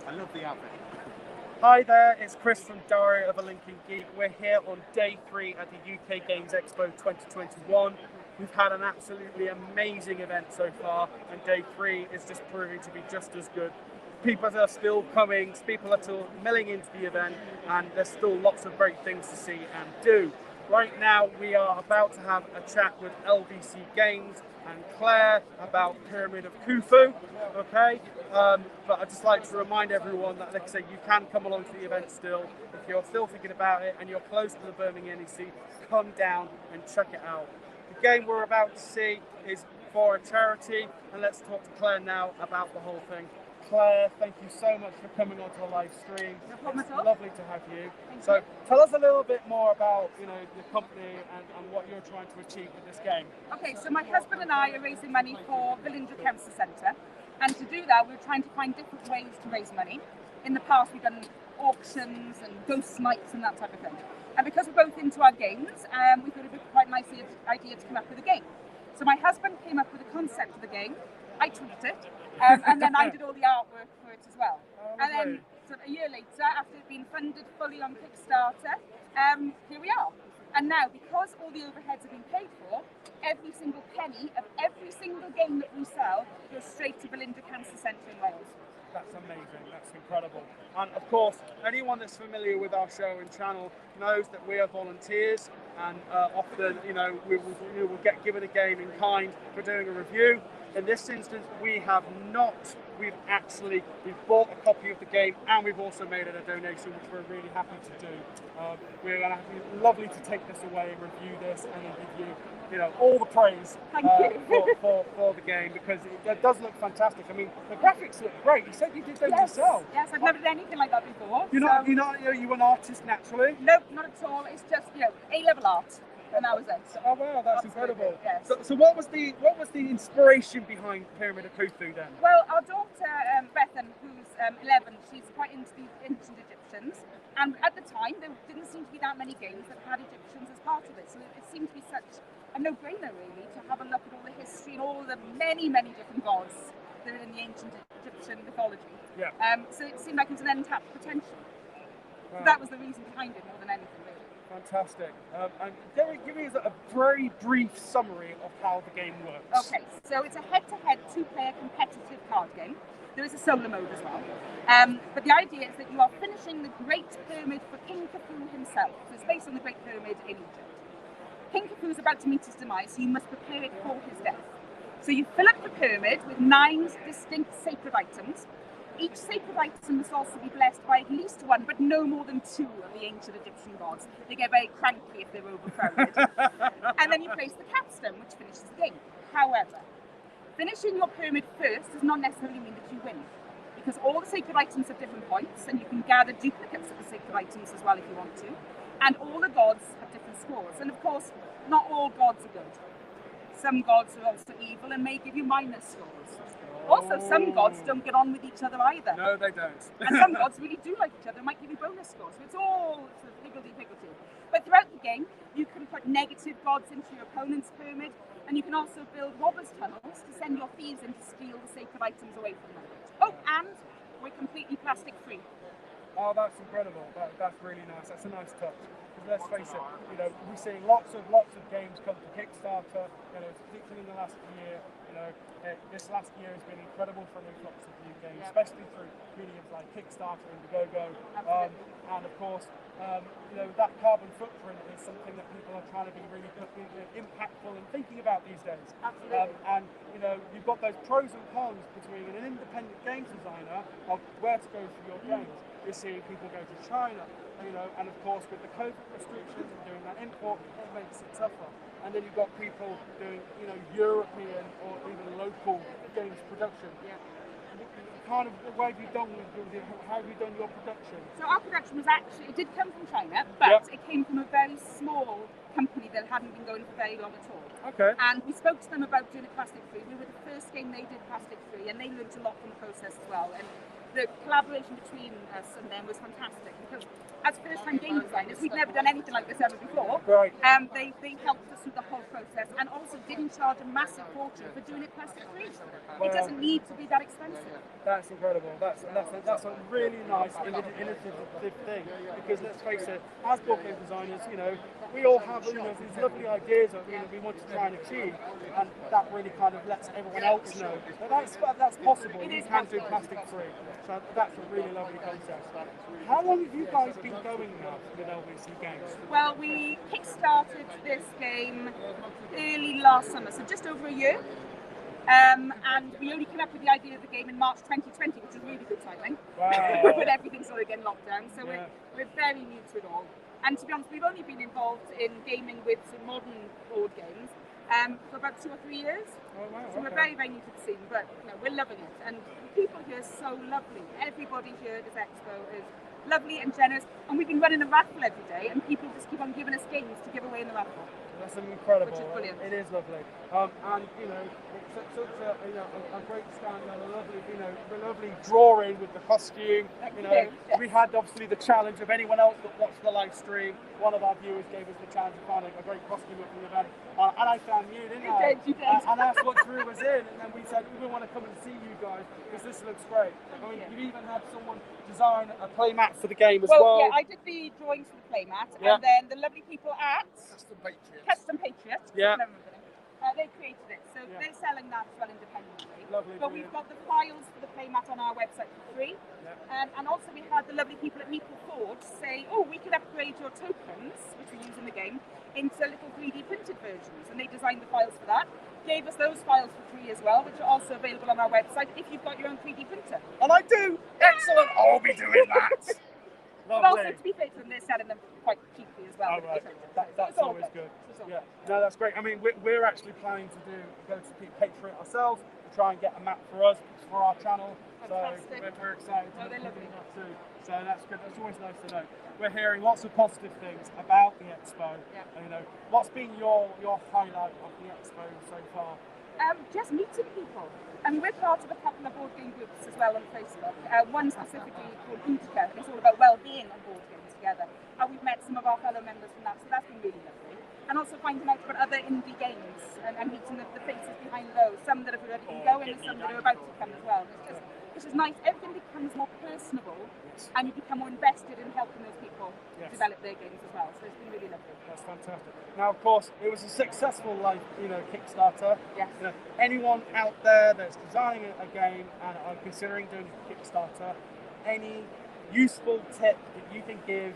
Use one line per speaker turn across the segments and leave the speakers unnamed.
I love the outfit.
Hi there, it's Chris from Diary of a Lincoln Geek. We're here on day 3 at the UK Games Expo 2021. We've had an absolutely amazing event so far, and day 3 is just proving to be just as good. People are still coming, people are still milling into the event, and there's still lots of great things to see and do. Right now, we are about to have a chat with LVC Games and Claire about Pyramid of Khufu, okay? But I'd just like to remind everyone that, like I say, you can come along to the event still. If you're still thinking about it and you're close to the Birmingham NEC, come down and check it out. The game we're about to see is for a charity, and let's talk to Claire now about the whole thing. Claire, thank you so much for coming onto the live stream.
No problem at all.
Lovely to have you. So tell us a little bit more about your company and what you're trying to achieve with this game.
Okay, so my husband and I are raising money for Village Cancer Centre, and to do that we're trying to find different ways to raise money. In the past we've done auctions and ghost nights and that type of thing. And because we're both into our games, we thought it would be quite a nice idea to come up with a game. So my husband came up with the concept of the game, I tweaked it, and then I did all the artwork for it as well. And then so a year later, after it being funded fully on Kickstarter, here we are. And now, because all the overheads have been paid for, every single penny of every single game that we sell goes straight to Village Cancer Centre in Wales.
That's amazing, that's incredible. And of course, anyone that's familiar with our show and channel knows that we are volunteers, and often, we will get given a game in kind for doing a review. In this instance, we have not. We've bought a copy of the game, and we've also made it a donation, which we're really happy to do. We're going to be lovely to take this away and review this, and then give you, all the praise for the game, because it does look fantastic. I mean, the graphics look great. You said you did them yourself.
Yes, I've never done anything like that before.
You're an artist naturally.
Nope, not at all. It's just A-level art. And that was it.
Oh wow, that's incredible.
Yes.
So what was the inspiration behind Pyramid of Khufu then?
Well, our daughter Bethan, who's 11, she's quite into the ancient Egyptians, and at the time there didn't seem to be that many games that had Egyptians as part of it. So it seemed to be such a no-brainer really to have a look at all the history and all the many different gods that are in the ancient Egyptian mythology.
Yeah.
So it seemed like it was an untapped potential.
Wow.
So that was the reason behind it more than anything really.
Fantastic. And give me a very brief summary of how the game works.
Okay, so it's a head-to-head two-player competitive card game. There is a solo mode as well. But the idea is that you are finishing the Great Pyramid for King Khufu himself. So it's based on the Great Pyramid in Egypt. King Khufu is about to meet his demise, so you must prepare it for his death. So you fill up the pyramid with 9 distinct sacred items. Each sacred item must also be blessed by at least one, but no more than 2 of the ancient Egyptian gods. They get very cranky if they're overcrowded. And then you place the capstone, which finishes the game. However, finishing your pyramid first does not necessarily mean that you win, because all the sacred items have different points, and you can gather duplicates of the sacred items as well if you want to. And all the gods have different scores. And of course, not all gods are good. Some gods are also evil and may give you minus scores. Also, some gods don't get on with each other either.
No, they don't.
And some gods really do like each other and might give you bonus scores. So it's all sort of higgledy-piggledy. But throughout the game, you can put negative gods into your opponent's pyramid, and you can also build robbers' tunnels to send your thieves in to steal the sacred items away from them. Oh, and we're completely plastic-free.
Oh, that's incredible. That's really nice. That's a nice touch. Because let's face it, we're seeing lots of games come to Kickstarter. Particularly in the last year. This last year has been incredible for an influx of new games, especially through mediums like Kickstarter and Indiegogo. And of course, that carbon footprint is something that people are trying to be really impactful and thinking about these days.
Absolutely.
And you've got those pros and cons between an independent games designer of where to go for your games. You're seeing people go to China, and of course with the COVID restrictions and doing that import, it makes it tougher. And then you've got people doing, European or even local games production.
Yeah.
Kind of, what have you done how have you done your production?
So our production was it did come from China, but it came from a very small company that hadn't been going for very long at all.
Okay.
And we spoke to them about doing it plastic free. We were the first game they did plastic free, and they learned a lot from the process as well. And the collaboration between us and them was fantastic, because as first-time game designers, we'd never done anything like this ever before.
Right.
They helped us through the whole process, and also didn't charge a massive fortune for doing it plastic free.
Wow.
It doesn't need to be that expensive.
That's incredible. That's a really nice innovative thing, because let's face it, as board game designers, you know, we all have these lovely ideas that we want to try and achieve, and that really kind of lets everyone else know that that's possible. You can do plastic free. So that's a really lovely concept. How long have you guys been going now with LVC Games?
Well, we kick-started this game early last summer, so just over a year. And we only came up with the idea of the game in March 2020, which is really good timing.
Wow.
With everything sort of getting locked down. So we're very new to it all. And to be honest, we've only been involved in gaming with some modern board games for about 2 or 3 years.
Oh, wow,
so we're very, very new to the scene, but you know, we're loving it. And the people here are so lovely. Everybody here at this expo is lovely and generous. And we've been running a raffle every day, and people just keep on giving us games to give away in the raffle.
That's incredible.
Which is brilliant.
It is lovely. And you know, it's such a great stand and a lovely drawing with the costume. You know,
yes.
We had obviously the challenge of anyone else that watched the live stream. One of our viewers gave us the challenge of finding a great costume from the event, and I found you, didn't I?
You did.
And that's what drew us in. And then we said we want to come and see you guys because this looks great. I mean, you even had someone design a play mat for the game as well.
Yeah, I did the drawings for the play mat, and then the lovely people at Custom Patriots. They created it, so they're selling that as well independently.
Lovely.
But we've got the files for the playmat on our website for free. And also we had the lovely people at Meeple Forge say, oh, we could upgrade your tokens, which we use in the game, into little 3D printed versions. And they designed the files for that. Gave us those files for free as well, which are also available on our website if you've got your own 3D printer.
And I do! Excellent! I'll be doing that!
But also, to be fair to them, they're selling them quite cheaply as well.
Oh, right. That's always good. Yeah, no, that's great. I mean, we're actually planning to go to Patreon ourselves to try and get a map for us, for our channel.
Fantastic.
So we're excited to
they're lovely.
that too. So that's good. That's always nice to know. We're hearing lots of positive things about the expo. And, you know, what's been your highlight of the expo so far?
Just meeting people. I mean, we're part of a couple of board game groups as well on Facebook. One specifically called Utica, and it's all about well-being on board games together. And we've met some of our fellow members from that, so that's been really lovely. And also finding out about other indie games and meeting the faces behind those. Some that have already been going, and some that are about to come as well. It's just nice. Everything becomes more personable, and you become more invested in helping those people develop their games as well. So it's been really lovely.
That's fantastic. Now, of course, it was a successful Kickstarter.
Yes.
You know, anyone out there that's designing a game and are considering doing a Kickstarter, any useful tip that you can give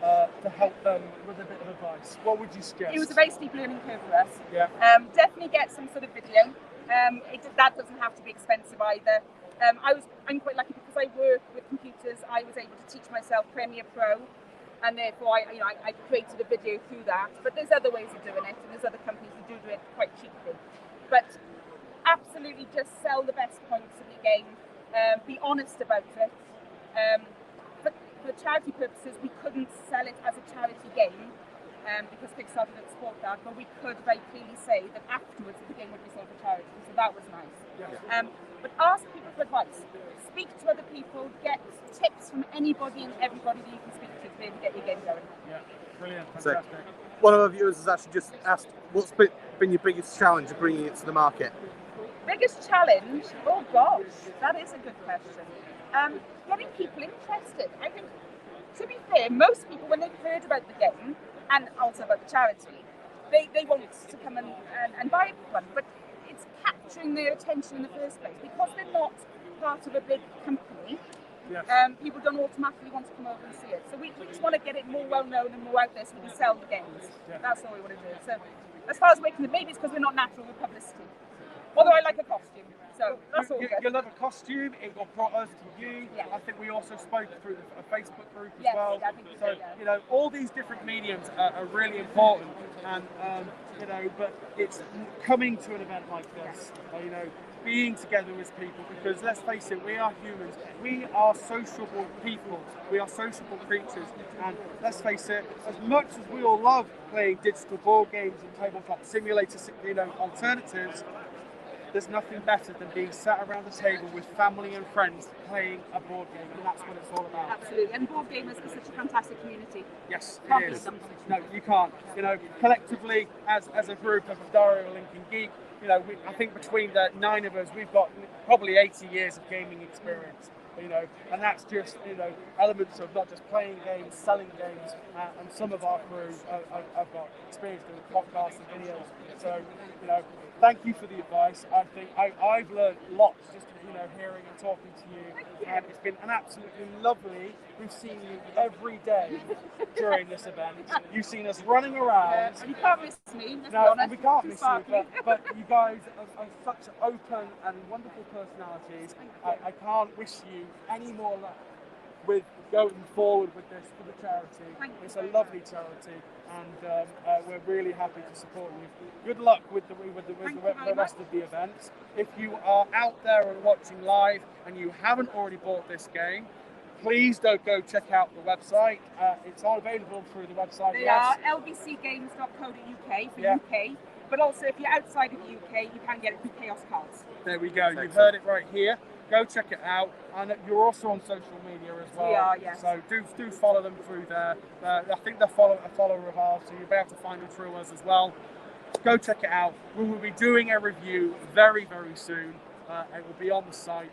to help them with a bit of advice, what would you suggest?
It was a very steep learning curve for us.
Yeah.
Definitely get some sort of video. That doesn't have to be expensive either. I'm quite lucky because I work with computers. I was able to teach myself Premiere Pro, and therefore I created a video through that. But there's other ways of doing it, and there's other companies who do it quite cheaply. But absolutely, just sell the best points of your game. Be honest about it. But for charity purposes, we couldn't sell it as a charity game because Kickstarter didn't support that. But we could very clearly say that afterwards the game would be sold for charity. So that was nice.
Yeah.
But ask people for advice. Speak to other people. Get tips from anybody and everybody that you can speak to be able to get your game going.
Yeah, brilliant, fantastic.
So, one of our viewers has actually just asked, what's been your biggest challenge of bringing it to the market?
Biggest challenge? Oh gosh, that is a good question. Getting people interested. I think, to be fair, most people, when they've heard about the game and also about the charity, they want to come and buy one. But it's capturing their attention in the first place because they're not part of a big company.
Yes.
People don't automatically want to come over and see it. So we just want to get it more well known and more out there so we can sell the games.
Yeah.
That's all we want to do. So as far as we're concerned, maybe it's because we're not natural with publicity. Although I like a costume. So that's all good.
You love a costume, it got brought us to you.
Yeah.
I think we also spoke through a Facebook group as
Yes,
well.
I think we
So,
did, yeah.
you know, all these different mediums are really important. And, you know, but it's coming to an event like this, you know, being together with people, because let's face it, we are humans, we are sociable people, we are sociable creatures, and let's face it, as much as we all love playing digital board games and tabletop simulators, alternatives, there's nothing better than being sat around the table with family and friends playing a board game, and that's what it's all about.
Absolutely, and board gamers are such a fantastic community.
Yes,
Can't
it
beat
is.
them.
No, you can't. Collectively, as a group of Dario Lincoln Geek, I think between the 9 of us, we've got probably 80 years of gaming experience. And that's just elements of not just playing games, selling games, and some of our crew have got experience doing podcasts and videos. So thank you for the advice. I think I've learned lots just hearing and talking to you, and it's been an absolutely lovely. We've seen you every day during this event. You've seen us running around.
And you can't miss me.
And we can't miss you, but you guys are such open and wonderful personalities. I can't wish you any more luck with going forward with this for the charity. It's a lovely charity, and we're really happy to support you. Good luck with the rest of the events. If you are out there and watching live and you haven't already bought this game, please don't go check out the website. It's all available through the website.
They are lvcgames.co.uk for UK, but also if you're outside of the UK, you can get it through Chaos Cards.
There we go. You've heard it right here. Go check it out, and you're also on social media as well.
We are, yes.
So do follow them through there. I think they're a follower of ours, so you'll be able to find them through us as well. Go check it out. We will be doing a review very, very soon. It will be on the site.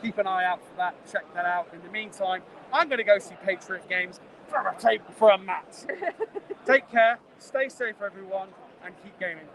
Keep an eye out for that. Check that out. In the meantime, I'm going to go see Patriot Games for a mat. Take care. Stay safe, everyone, and keep gaming.